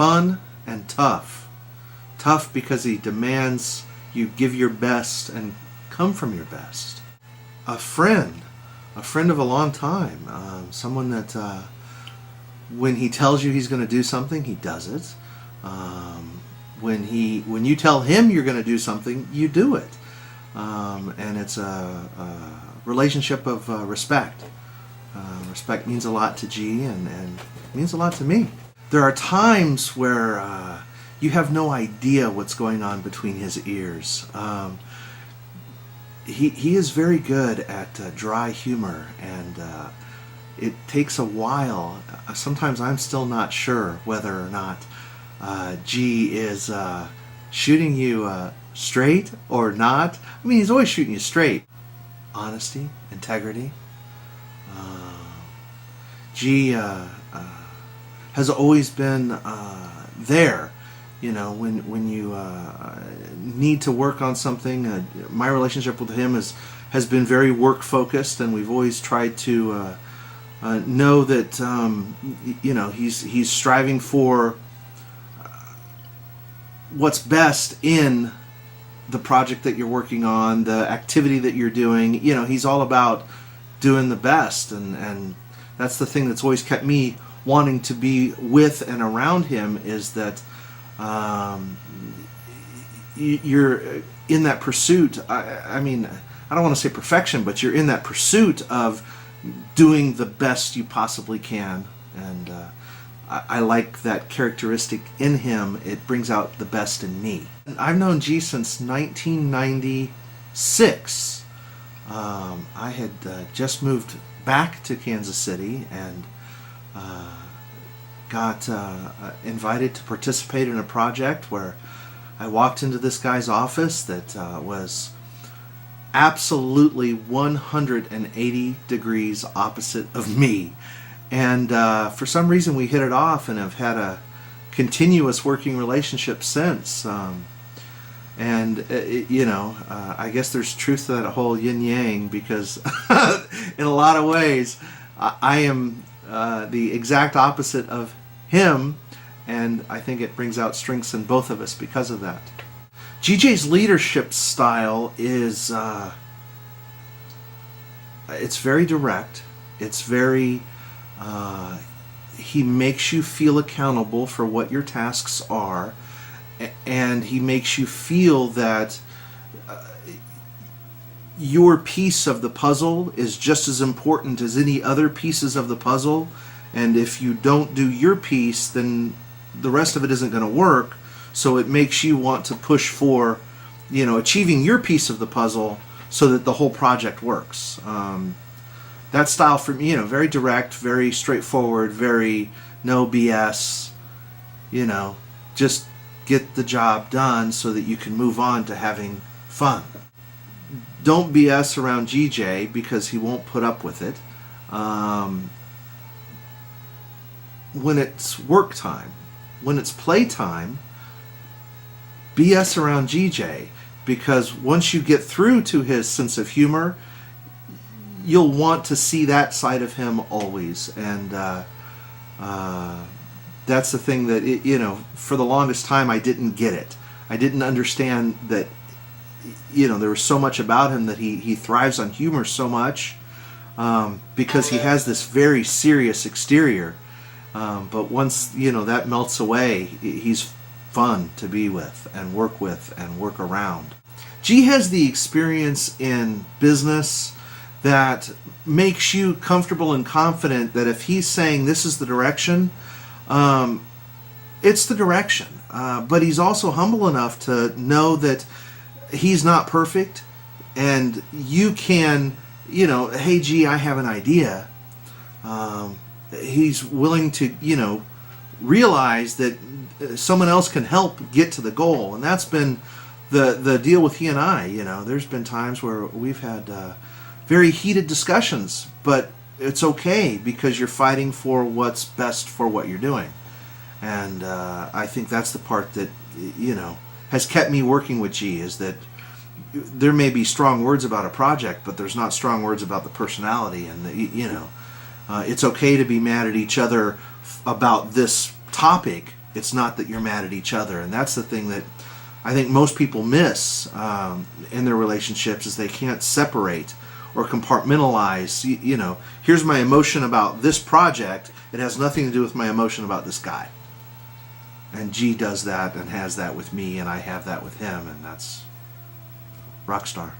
fun and tough. Tough because he demands you give your best and come from your best. A friend of a long time, someone that when he tells you he's going to do something, he does it. When you tell him you're going to do something, you do it. And it's a relationship of respect. Respect means a lot to G and means a lot to me. There are times where you have no idea what's going on between his ears. He is very good at dry humor, and it takes a while. Sometimes I'm still not sure whether or not G is shooting you straight or not. I mean, he's always shooting you straight. Honesty, integrity. G has always been there. You know, when you need to work on something. My relationship with him has been very work focused, and we've always tried to know that you know, he's striving for what's best in the project that you're working on, the activity that you're doing. You know, he's all about doing the best, and that's the thing that's always kept me wanting to be with and around him, is that you're in that pursuit. I mean, I don't want to say perfection, but you're in that pursuit of doing the best you possibly can, and I like that characteristic in him. It brings out the best in me. I've known G since 1996. I had just moved back to Kansas City and got invited to participate in a project where I walked into this guy's office that was absolutely 180 degrees opposite of me. And for some reason we hit it off and have had a continuous working relationship since. You know, I guess there's truth to that whole yin-yang, because in a lot of ways I am the exact opposite of him, and I think it brings out strengths in both of us because of that. GJ's leadership style is it's very direct. It's very he makes you feel accountable for what your tasks are, and he makes you feel that your piece of the puzzle is just as important as any other pieces of the puzzle, and if you don't do your piece, then the rest of it isn't going to work. So it makes you want to push for, you know, achieving your piece of the puzzle so that the whole project works. That style for me, you know, very direct, very straightforward, very no BS, you know, just get the job done so that you can move on to having fun. Don't BS around GJ, because he won't put up with it. When it's work time, when it's play time, BS around GJ, because once you get through to his sense of humor, you'll want to see that side of him always. And that's the thing that, you know, for the longest time I didn't get it. I didn't understand that, you know, there was so much about him that he thrives on humor so much, because he has this very serious exterior. But once, you know, that melts away, he's fun to be with and work around. G has the experience in business that makes you comfortable and confident that if he's saying this is the direction, it's the direction. But he's also humble enough to know that he's not perfect, and you can, you know, hey G, I have an idea. He's willing to, you know, realize that someone else can help get to the goal, and that's been the deal with he and I. You know, there's been times where we've had very heated discussions, but it's okay because you're fighting for what's best for what you're doing. And I think that's the part that, you know, has kept me working with G, is that there may be strong words about a project, but there's not strong words about the personality. And you know, it's okay to be mad at each other about this topic, It's not that you're mad at each other. And that's the thing that I think most people miss in their relationships, is they can't separate or compartmentalize. You know, here's my emotion about this project. It has nothing to do with my emotion about this guy. And G does that and has that with me, and I have that with him, and that's rock star.